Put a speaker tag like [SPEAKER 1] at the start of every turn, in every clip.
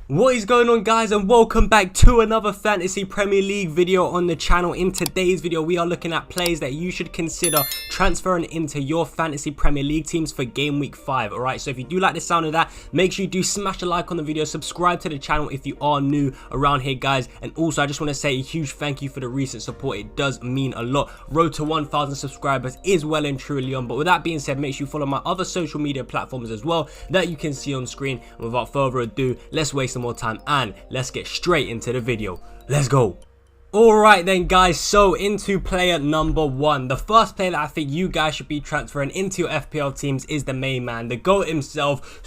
[SPEAKER 1] What is going on, guys, and welcome back to another Fantasy Premier League video on the channel. In today's video we are looking at players that you should consider transferring into your Fantasy Premier League teams for game week 5. Alright, so if you do like the sound of that, make sure you do smash a like on the video, subscribe to the channel if you are new around here, guys. And also I just want to say a huge thank you for the recent support. It does mean a lot. Road to 1,000 subscribers is well and truly on. But with that being said, make sure you follow my other social media platforms as well that you can see on screen. And without further ado, let's waste some more time and let's get straight into the video. Let's go. Alright then, guys, so into player number 1. The first player that I think you guys should be transferring into your FPL teams is the main man, the GOAT himself,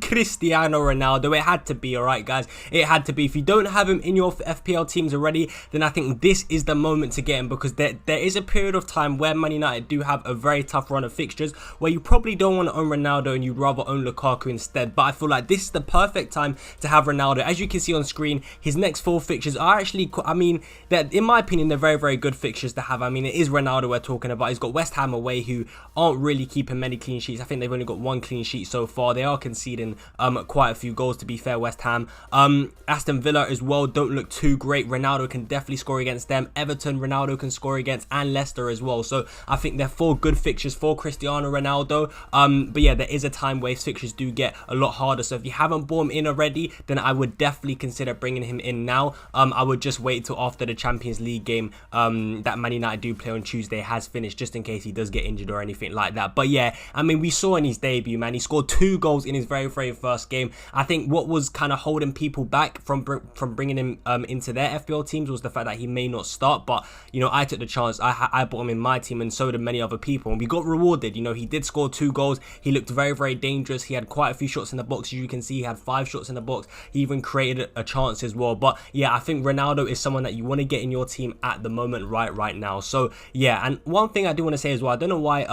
[SPEAKER 1] Cristiano Ronaldo. It had to be, alright, guys. It had to be. If you don't have him in your FPL teams already, then I think this is the moment to get him, because there is a period of time where Man United do have a very tough run of fixtures where you probably don't want to own Ronaldo and you'd rather own Lukaku instead. But I feel like this is the perfect time to have Ronaldo. As you can see on screen, his next 4 fixtures are actually, I mean, that in my opinion, they're very, very good fixtures to have. I mean, it is Ronaldo we're talking about. He's got West Ham away, who aren't really keeping many clean sheets. I think they've only got 1 clean sheet so far. They are conceding quite a few goals, to be fair, West Ham. Aston Villa as well don't look too great. Ronaldo can definitely score against them. Everton, Ronaldo can score against, and Leicester as well. So I think they're 4 good fixtures for Cristiano Ronaldo. But yeah, there is a time where his fixtures do get a lot harder. So if you haven't bought him in already, then I would definitely consider bringing him in now. I would just wait till after the Champions League game that Man United do play on Tuesday has finished, just in case he does get injured or anything like that. But yeah, I mean, we saw in his debut, man, he scored 2 goals in his very first game. I think what was kind of holding people back from bringing him into their FPL teams was the fact that he may not start. But you know, I took the chance. I bought him in my team, and so did many other people, and we got rewarded. You know, he did score 2 goals. He looked very dangerous. He had quite a few shots in the box. As you can see, he had 5 shots in the box. He even created a chance as well. But yeah, I think Ronaldo is someone that you want to get in your team at the moment, right now. So yeah, and one thing I do want to say as well, I don't know why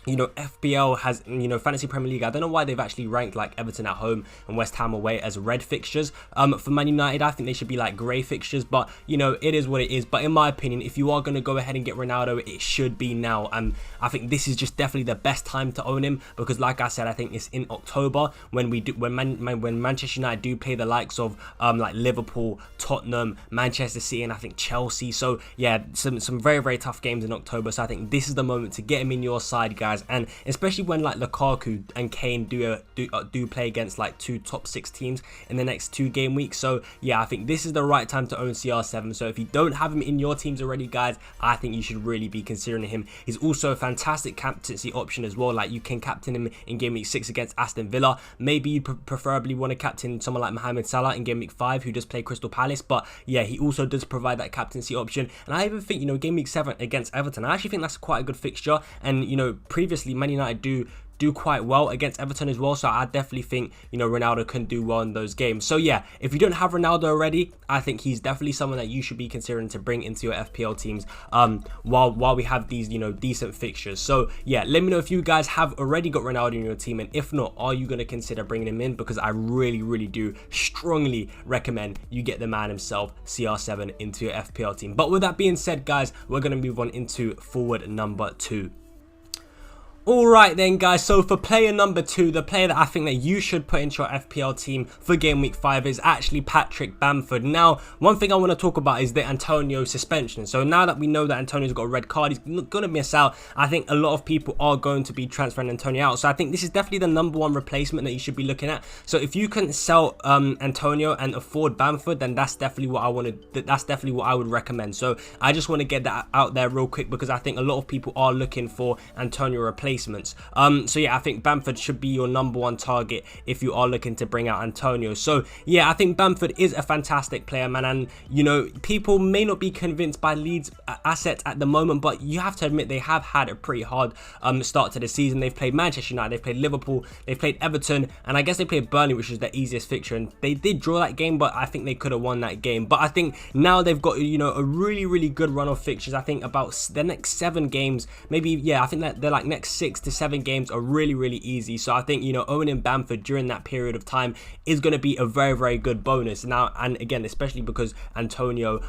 [SPEAKER 1] you know, FPL has, you know, Fantasy Premier League, I don't know why they've actually ranked like Everton at home and West Ham away as red fixtures. For Man United, I think they should be like grey fixtures, but you know, it is what it is. But in my opinion, if you are going to go ahead and get Ronaldo, it should be now. And I think this is just definitely the best time to own him, because like I said, I think it's in October when Manchester United do play the likes of like Liverpool, Tottenham, Manchester City, and I think Chelsea. So yeah, some very tough games in October. So I think this is the moment to get him in your side, guys. And especially when like Lukaku and Kane do play against like 2 top 6 teams in the next 2 game weeks. So yeah, I think this is the right time to own CR7. So if you don't have him in your teams already, guys, I think you should really be considering him. He's also a fantastic captaincy option as well. Like, you can captain him in game week 6 against Aston Villa. Maybe you preferably want to captain someone like Mohamed Salah in game week 5, who does play Crystal Palace. But yeah, he also does provide that captaincy option. And I even think, you know, game week 7 against Everton, I actually think that's quite a good fixture. And you know, previously Man United do quite well against Everton as well, so I definitely think, you know, Ronaldo can do well in those games. So yeah, if you don't have Ronaldo already, I think he's definitely someone that you should be considering to bring into your FPL teams while we have these, you know, decent fixtures. So yeah, let me know if you guys have already got Ronaldo in your team, and if not, are you going to consider bringing him in? Because I really do strongly recommend you get the man himself, CR7, into your FPL team. But with that being said, guys, we're going to move on into forward number 2. Alright then, guys, so for player number 2, the player that I think that you should put into your FPL team for game week 5 is actually Patrick Bamford. Now, one thing I want to talk about is the Antonio suspension. So now that we know that Antonio's got a red card, he's going to miss out. I think a lot of people are going to be transferring Antonio out. So I think this is definitely the number 1 replacement that you should be looking at. So if you can sell Antonio and afford Bamford, then that's definitely what I wanted. That's definitely what I would recommend. So I just want to get that out there real quick, because I think a lot of people are looking for Antonio replacements. So yeah, I think Bamford should be your number 1 target if you are looking to bring out Antonio. So yeah, I think Bamford is a fantastic player, man. And you know, people may not be convinced by Leeds' assets at the moment, but you have to admit they have had a pretty hard start to the season. They've played Manchester United, they've played Liverpool, they've played Everton, and I guess they played Burnley, which is the easiest fixture, and they did draw that game, but I think they could have won that game. But I think now they've got, you know, a really good run of fixtures. I think about the next 7 games, maybe, yeah, I think that they're like next 6 to 7 games are really, really easy. So I think, you know, owning Bamford during that period of time is going to be a very, very good bonus. Now, and again, especially because Antonio,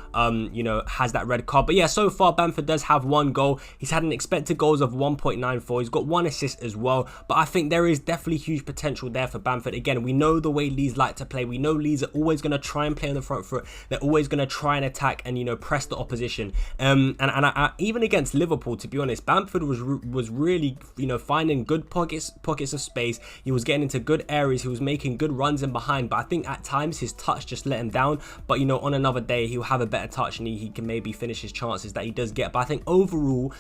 [SPEAKER 1] you know, has that red card. But yeah, so far Bamford does have 1 goal. He's had an expected goals of 1.94. He's got 1 assist as well. But I think there is definitely huge potential there for Bamford. Again, we know the way Leeds like to play. We know Leeds are always going to try and play on the front foot. They're always going to try and attack and, you know, press the opposition. Even against Liverpool, to be honest, Bamford was really, you know, finding good pockets of space. He was getting into good areas. He was making good runs in behind. But I think at times his touch just let him down. But, you know, on another day, he'll have a better touch and he can maybe finish his chances that he does get. But I think overall,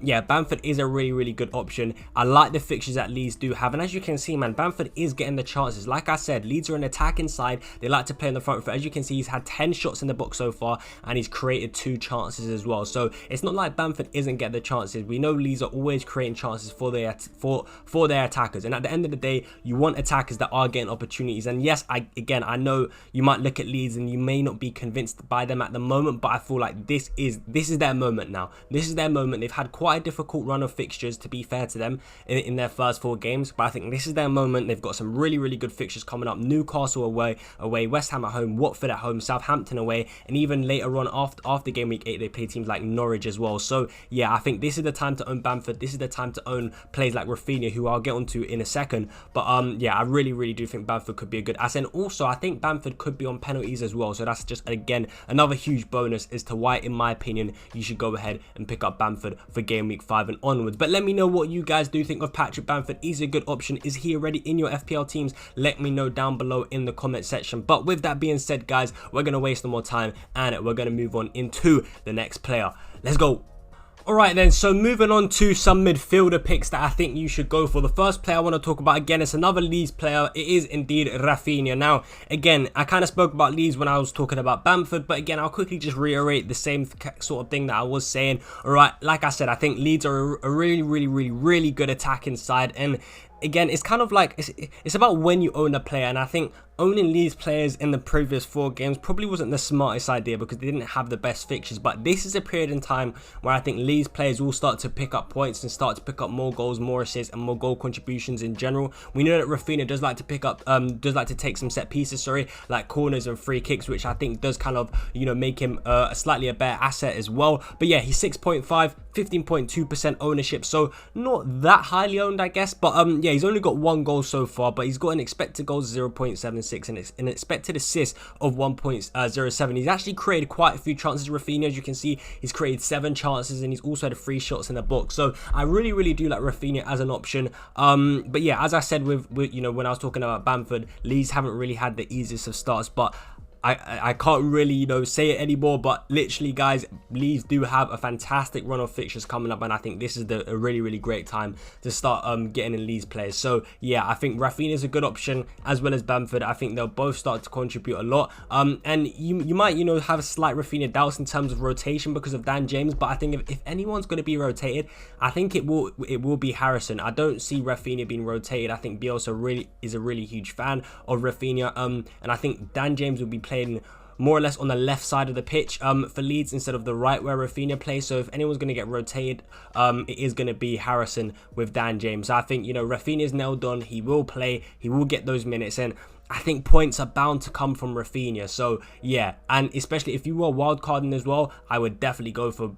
[SPEAKER 1] yeah, Bamford is a really, really good option. I like the fixtures that Leeds do have. And as you can see, man, Bamford is getting the chances. Like I said, Leeds are an attacking side. They like to play in the front foot. As you can see, he's had 10 shots in the box so far and he's created 2 chances as well. So it's not like Bamford isn't getting the chances. We know Leeds are always creating chances for their attackers. And at the end of the day, you want attackers that are getting opportunities. And yes, I know you might look at Leeds and you may not be convinced by them at the moment, but I feel like this is their moment now. This is their moment. They've had quite a difficult run of fixtures, to be fair to them, in their first 4 games. But I think this is their moment. They've got some really, really good fixtures coming up. Newcastle away, West Ham at home, Watford at home, Southampton away, and even later on after game week 8, they play teams like Norwich as well. So yeah, I think this is the time to own Bamford. This is the time to own players like Raphinha, who I'll get onto in a second. But yeah, I really, really do think Bamford could be a good asset. And also, I think Bamford could be on penalties as well. So that's just, again, another huge bonus as to why, in my opinion, you should go ahead and pick up Bamford for game week 5 and onwards. But let me know what you guys do think of Patrick Bamford. Is he a good option? Is he already in your FPL teams? Let me know down below in the comment section. But with that being said, guys, we're going to waste no more time and we're going to move on into the next player. Let's go. Alright then, so moving on to some midfielder picks that I think you should go for. The first player I want to talk about, again, it's another Leeds player. It is indeed Raphinha. Now, again, I kind of spoke about Leeds when I was talking about Bamford, but again, I'll quickly just reiterate the same sort of thing that I was saying. Alright, like I said, I think Leeds are a really, really, really, really good attacking side, and again, it's kind of like, it's about when you own a player, and I think owning Leeds players in the previous 4 games probably wasn't the smartest idea because they didn't have the best fixtures. But this is a period in time where I think Leeds players will start to pick up points and start to pick up more goals, more assists, and more goal contributions in general. We know that Raphinha does like to pick up, does like to take some set pieces, like corners and free kicks, which I think does kind of, you know, make him a slightly better asset as well. But yeah, he's 6.5, 15.2% ownership, so not that highly owned, I guess. But yeah, he's only got 1 goal so far, but he's got an expected goals of 0.76 and an expected assist of 1.07. He's actually created quite a few chances. Raphinha, as you can see, he's created 7 chances and he's also had 3 shots in the box. So I really, really do like Raphinha as an option. But yeah, as I said with you know, when I was talking about Bamford, Leeds haven't really had the easiest of starts, but I can't really, you know, say it anymore, but literally, guys, Leeds do have a fantastic run of fixtures coming up, and I think this is a really, really great time to start getting in Leeds players. So yeah, I think Raphinha is a good option as well as Bamford. I think they'll both start to contribute a lot. And you might, you know, have a slight Raphinha doubts in terms of rotation because of Dan James, but I think if anyone's going to be rotated, I think it will be Harrison. I don't see Raphinha being rotated. I think Bielsa is a really huge fan of Raphinha, and I think Dan James will be playing more or less on the left side of the pitch for Leeds instead of the right where Raphinha plays. So if anyone's going to get rotated, it is going to be Harrison with Dan James. So I think, you know, Raphinha is nailed on. He will play. He will get those minutes, and I think points are bound to come from Raphinha. So yeah, and especially if you were wildcarding as well, I would definitely go for,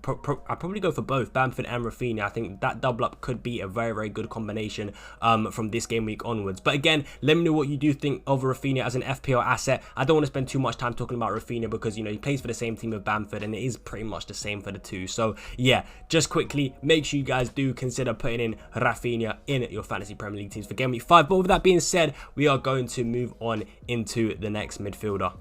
[SPEAKER 1] I'd probably go for both Bamford and Raphinha. I think that double up could be a very, very good combination from this game week onwards. But again, let me know what you do think of Raphinha as an FPL asset. I don't want to spend too much time talking about Raphinha because, you know, he plays for the same team with Bamford and it is pretty much the same for the two. So yeah, just quickly, make sure you guys do consider putting in Raphinha in your fantasy Premier League teams for game week 5. But with that being said, we are going to move on into the next midfielder.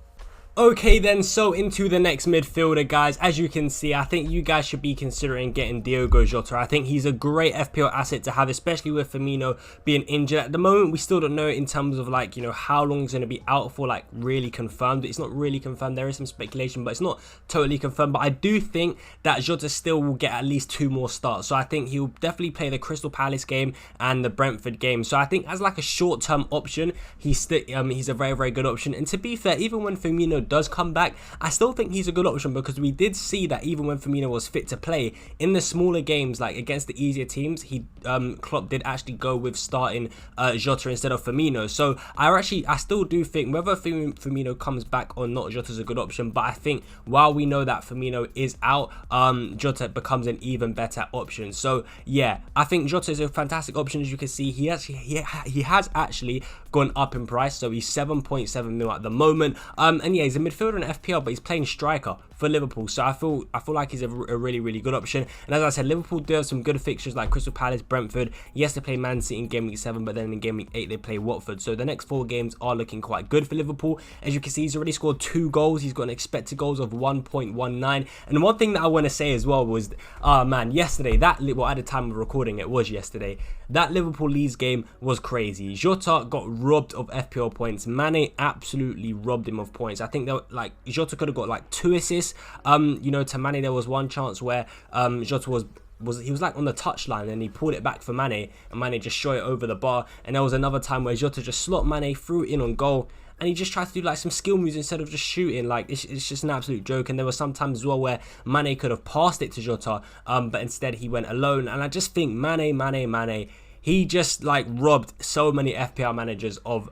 [SPEAKER 1] Okay then, so into the next midfielder, guys. As you can see, I think you guys should be considering getting Diogo Jota. I think he's a great FPL asset to have, especially with Firmino being injured. At the moment, we still don't know in terms of, like, you know, how long he's going to be out for, like, really confirmed. It's not really confirmed. There is some speculation, but it's not totally confirmed. But I do think that Jota still will get at least 2 more starts. So I think he'll definitely play the Crystal Palace game and the Brentford game. So I think as like a short-term option, he's a very, very good option. And to be fair, even when Firmino does come back, I still think he's a good option, because we did see that even when Firmino was fit to play in the smaller games, like against the easier teams, Klopp did actually go with starting Jota instead of Firmino. So I still do think whether Firmino comes back or not, Jota's a good option. But I think while we know that Firmino is out, Jota becomes an even better option. So yeah, I think Jota is a fantastic option. As you can see, he has actually gone up in price, so he's 7.7 mil at the moment. And yeah, he's a midfielder in FPL, but he's playing striker for Liverpool, so I feel like he's a really good option. And as I said, Liverpool do have some good fixtures like Crystal Palace, Brentford. Yes, they play Man City in game week 7, but then in game week 8 they play Watford. So the next 4 games are looking quite good for Liverpool. As you can see, he's already scored 2 goals. He's got an expected goals of 1.19. And one thing that I want to say as well was, man, yesterday, at the time of recording, it was yesterday, that Liverpool Leeds game was crazy. Jota got robbed of FPL points. Mane absolutely robbed him of points. I think that Jota could have got like 2 assists. To Mane, there was one chance where Jota was like on the touchline and he pulled it back for Mane, and Mane just shot it over the bar. And there was another time where Jota just slot Mane, threw it in on goal, and he just tried to do like some skill moves instead of just shooting. Like it's just an absolute joke. And there were some times as well where Mane could have passed it to Jota, but instead he went alone. And I just think Mane, he just like robbed so many FPL managers of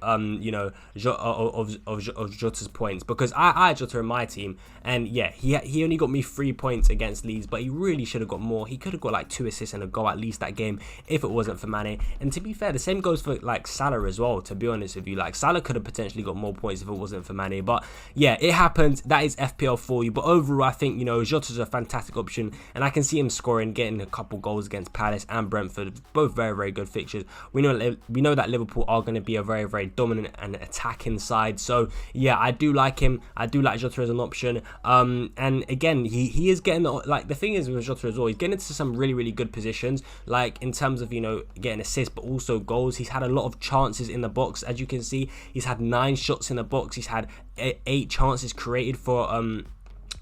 [SPEAKER 1] Jota's points, because I had Jota in my team, and yeah, he only got me 3 points against Leeds, but he really should have got more. He could have got like 2 assists and a goal at least that game if it wasn't for Mane. And to be fair, the same goes for like Salah as well, to be honest with you. Like Salah could have potentially got more points if it wasn't for Mane, but yeah, it happened. That is FPL for you. But overall, I think Jota's a fantastic option, and I can see him scoring, getting a couple goals against Palace and Brentford, both very good fixtures. We know that Liverpool are going to be a very dominant and attacking side. So yeah, I do like him. I do like Jota as an option. And again, he is getting the thing is with Jota as well, he's getting into some really good positions, like in terms of getting assists, but also goals. He's had a lot of chances in the box. As you can see, he's had 9 shots in the box. He's had 8 chances created for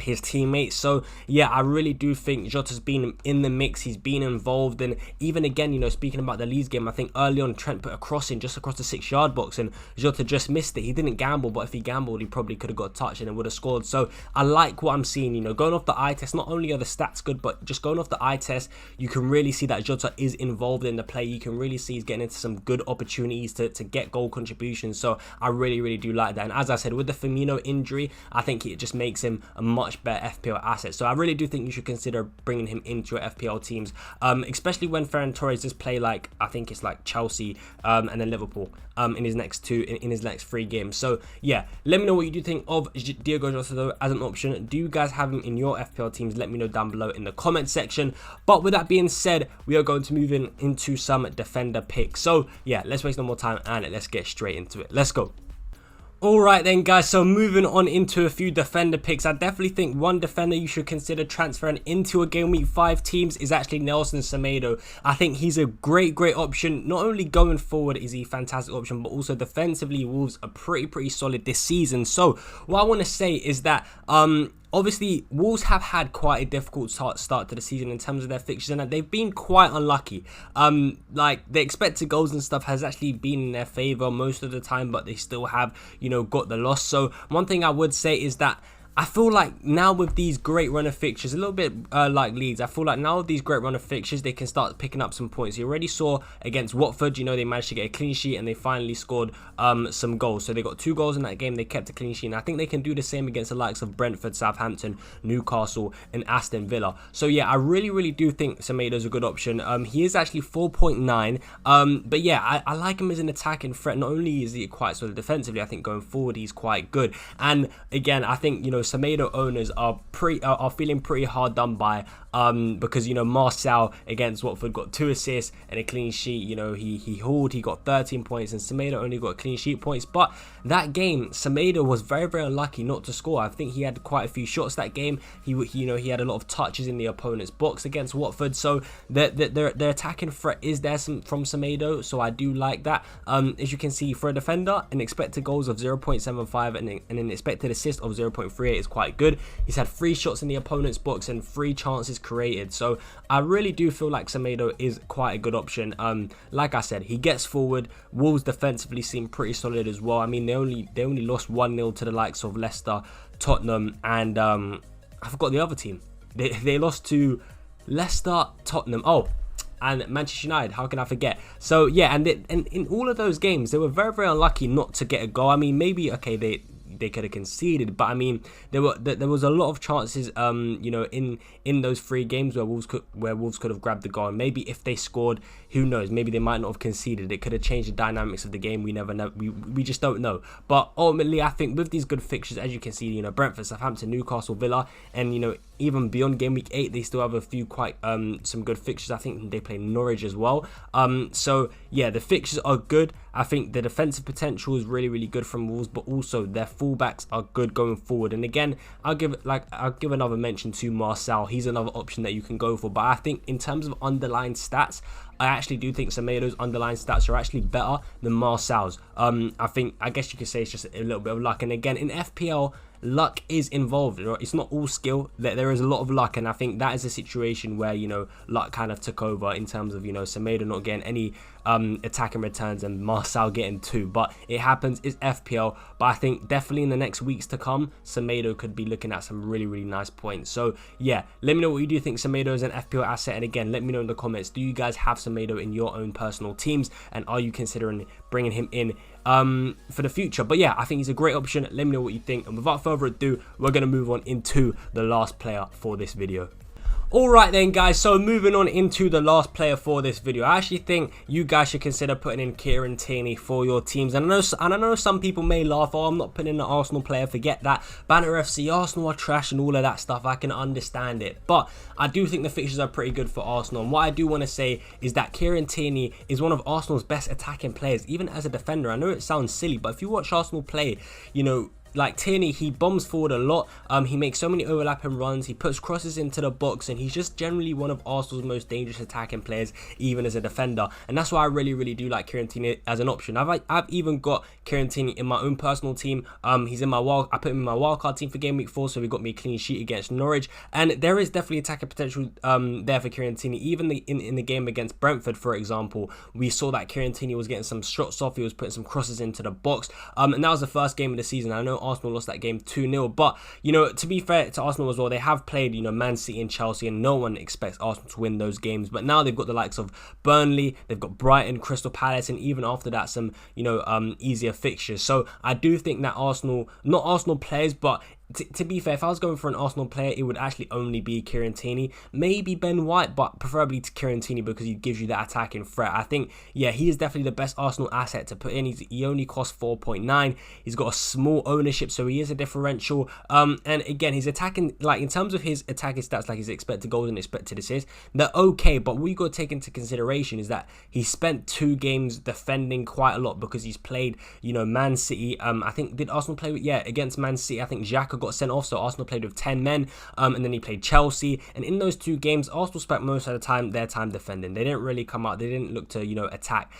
[SPEAKER 1] his teammates. So yeah, I really do think Jota's been in the mix. He's been involved, and even again, speaking about the Leeds game, I think early on Trent put a cross in just across the 6-yard box and Jota just missed it. He didn't gamble, but if he gambled, he probably could have got a touch and it would have scored. So I like what I'm seeing. Going off the eye test, not only are the stats good, but just going off the eye test, you can really see that Jota is involved in the play. You can really see he's getting into some good opportunities to get goal contributions. So I really do like that. And as I said, with the Firmino injury, I think it just makes him a much better FPL asset. So I really do think you should consider bringing him into your FPL teams, especially when Ferran Torres does play like, I think it's like Chelsea and then Liverpool in his next 3 games. So yeah, let me know what you do think of Diogo Jota though as an option. Do you guys have him in your FPL teams? Let me know down below in the comment section. But with that being said, we are going to move into some defender picks. So yeah, let's waste no more time and let's get straight into it. Let's go. Alright then guys, so moving on into a few defender picks. I definitely think one defender you should consider transferring into a game week 5 teams is actually Nelson Semedo. I think he's a great option. Not only going forward is he a fantastic option, but also defensively Wolves are pretty solid this season. So what I want to say is that obviously, Wolves have had quite a difficult start to the season in terms of their fixtures, and they've been quite unlucky. Like the expected goals and stuff has actually been in their favour most of the time, but they still have, got the loss. So one thing I would say is that I feel like now with these great run of fixtures, a little bit like Leeds, I feel like now with these great run of fixtures, they can start picking up some points. You already saw against Watford, they managed to get a clean sheet and they finally scored some goals. So they got 2 goals in that game, they kept a clean sheet. And I think they can do the same against the likes of Brentford, Southampton, Newcastle and Aston Villa. So yeah, I really do think Semedo's a good option. He is actually 4.9. But yeah, I like him as an attacking threat. Not only is he quite solid defensively, I think going forward he's quite good. And again, I think, Semedo owners are feeling pretty hard done by because Marcel against Watford got 2 assists and a clean sheet. He hauled, he got 13 points, and Semedo only got clean sheet points. But that game, Semedo was very unlucky not to score. I think he had quite a few shots that game. He had a lot of touches in the opponent's box against Watford. So their attacking threat is there from Semedo. So I do like that. As you can see, for a defender, an expected goals of 0.75 and an expected assist of 0.38. rate is quite good. He's had 3 shots in the opponent's box and 3 chances created. So I really do feel like Semedo is quite a good option. Like I said, he gets forward. Wolves defensively seem pretty solid as well. I mean, they only lost 1-0 to the likes of Leicester, Tottenham, and I forgot the other team. They lost to Leicester, Tottenham, and Manchester United. How can I forget? So yeah, and in all of those games, they were very, very unlucky not to get a goal. I mean, maybe okay, they could have conceded, but I mean, there was a lot of chances, you know, in those 3 games where Wolves could have grabbed the goal. And maybe if they scored, who knows? Maybe they might not have conceded. It could have changed the dynamics of the game. We never know. We just don't know. But ultimately, I think with these good fixtures, as you can see, you know, Brentford, Southampton, Newcastle, Villa, and you know, even beyond game week 8, they still have a few quite some good fixtures. I think they play Norwich as well. So yeah, the fixtures are good. I think the defensive potential is really, really good from Wolves, but also their fullbacks are good going forward. And again, I'll give another mention to Marcel. He's another option that you can go for. But I think in terms of underlying stats, I actually do think Semedo's underlying stats are actually better than Marcel's. I guess you could say it's just a little bit of luck. And again, in FPL, luck is involved. It's not all skill. There is a lot of luck, and I think that is a situation where, you know, luck kind of took over in terms of, you know, Semedo not getting any attacking returns and Marcel getting 2. But it happens. It's FPL. But I think definitely in the next weeks to come, Semedo could be looking at some really, really nice points. So yeah, let me know what you do think Semedo is an FPL asset, and again, let me know in the comments, do you guys have Semedo in your own personal teams, and are you considering bringing him in for the future? But yeah, I think he's a great option. Let me know what you think, and without further ado, we're going to move on into the last player for this video. Alright then guys, so moving on into the last player for this video. I actually think you guys should consider putting in Kieran Tierney for your teams. And I know some people may laugh, oh, I'm not putting in an Arsenal player, forget that. Banner FC, Arsenal are trash and all of that stuff. I can understand it. But I do think the fixtures are pretty good for Arsenal. And what I do want to say is that Kieran Tierney is one of Arsenal's best attacking players, even as a defender. I know it sounds silly, but if you watch Arsenal play, you know, like Tierney, he bombs forward a lot. He makes so many overlapping runs. He puts crosses into the box, and he's just generally one of Arsenal's most dangerous attacking players, even as a defender. And that's why I really, really do like Kieran Tierney as an option. I've even got Kieran Tierney in my own personal team. He's in my I put him in my wildcard team for game week 4, so he got me a clean sheet against Norwich. And there is definitely attacking potential there for Kieran Tierney. Even in the game against Brentford, for example, we saw that Kieran Tierney was getting some shots off. He was putting some crosses into the box. And that was the first game of the season. I know Arsenal lost that game 2-0, but you know, to be fair to Arsenal as well, they have played, you know, Man City and Chelsea, and no one expects Arsenal to win those games. But now they've got the likes of Burnley, they've got Brighton, Crystal Palace, and even after that some, you know, easier fixtures. So I do think that Arsenal, not Arsenal players, but to be fair, if I was going for an Arsenal player, it would actually only be Kieran Tierney, maybe Ben White, but preferably to Kieran Tierney because he gives you that attacking threat. I think, yeah, he is definitely the best Arsenal asset to put in. He only costs 4.9. He's got a small ownership, so he is a differential. And again, his attacking, like in terms of his attacking stats, like his expected goals and expected assists, they're okay. But what you got to take into consideration is that he spent 2 games defending quite a lot because he's played, you know, Man City. I think, did Arsenal play with, yeah, against Man City? I think Xhaka got sent off, so Arsenal played with 10 men, and then he played Chelsea, and in those 2 games Arsenal spent most of the time their time defending. They didn't really come out, they didn't look to, you know, attack,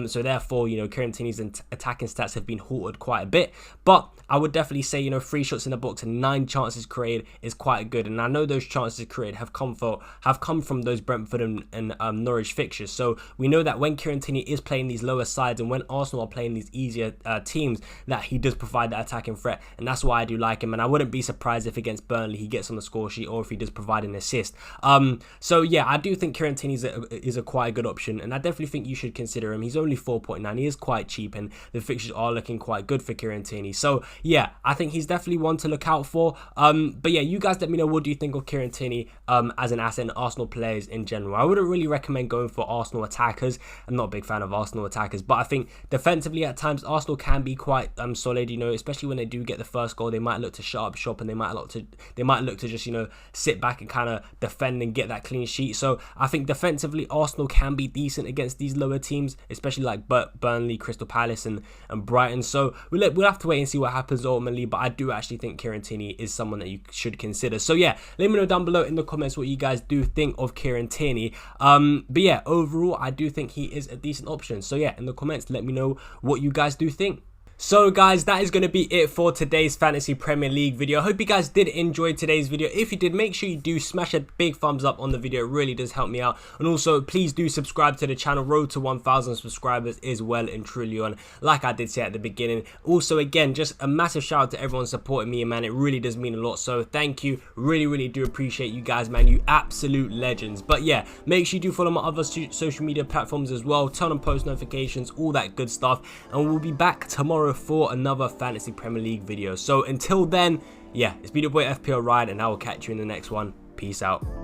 [SPEAKER 1] so therefore, you know, Kieran Tierney's attacking stats have been halted quite a bit. But I would definitely say, you know, 3 shots in the box and 9 chances created is quite good, and I know those chances created have come from those Brentford and Norwich fixtures. So we know that when Kieran Tierney is playing these lower sides and when Arsenal are playing these easier teams, that he does provide that attacking threat, and that's why I do like him. And I wouldn't be surprised if against Burnley he gets on the score sheet, or if he does provide an assist. So yeah, I do think Kieran Tierney is a quite good option, and I definitely think you should consider him. He's only 4.9. He is quite cheap, and the fixtures are looking quite good for Kieran Tierney. So yeah, I think he's definitely one to look out for. But yeah, you guys let me know, what do you think of Kieran Tierney as an asset and Arsenal players in general? I wouldn't really recommend going for Arsenal attackers. I'm not a big fan of Arsenal attackers, but I think defensively at times Arsenal can be quite solid, you know, especially when they do get the first goal. They might look to shut up shop, and they might look to just, you know, sit back and kind of defend and get that clean sheet. So I think defensively Arsenal can be decent against these lower teams, especially like Burnley, Crystal Palace, and Brighton. So we'll have to wait and see what happens ultimately, but I do actually think Kieran Tierney is someone that you should consider. So yeah, let me know down below in the comments what you guys do think of Kieran Tierney. But yeah, overall I do think he is a decent option. So yeah, in the comments let me know what you guys do think. So guys, that is going to be it for today's Fantasy Premier League video. I hope you guys did enjoy today's video. If you did, make sure you do smash a big thumbs up on the video. It really does help me out. And also, please do subscribe to the channel. Road to 1,000 subscribers is well and truly on, like I did say at the beginning. Also, again, just a massive shout out to everyone supporting me, man. It really does mean a lot. So thank you. Really do appreciate you guys, man. You absolute legends. But yeah, make sure you do follow my other social media platforms as well. Turn on post notifications, all that good stuff. And we'll be back tomorrow for another Fantasy Premier League video. So until then, yeah, it's been your boy FPL Ryan, and I will catch you in the next one. Peace out.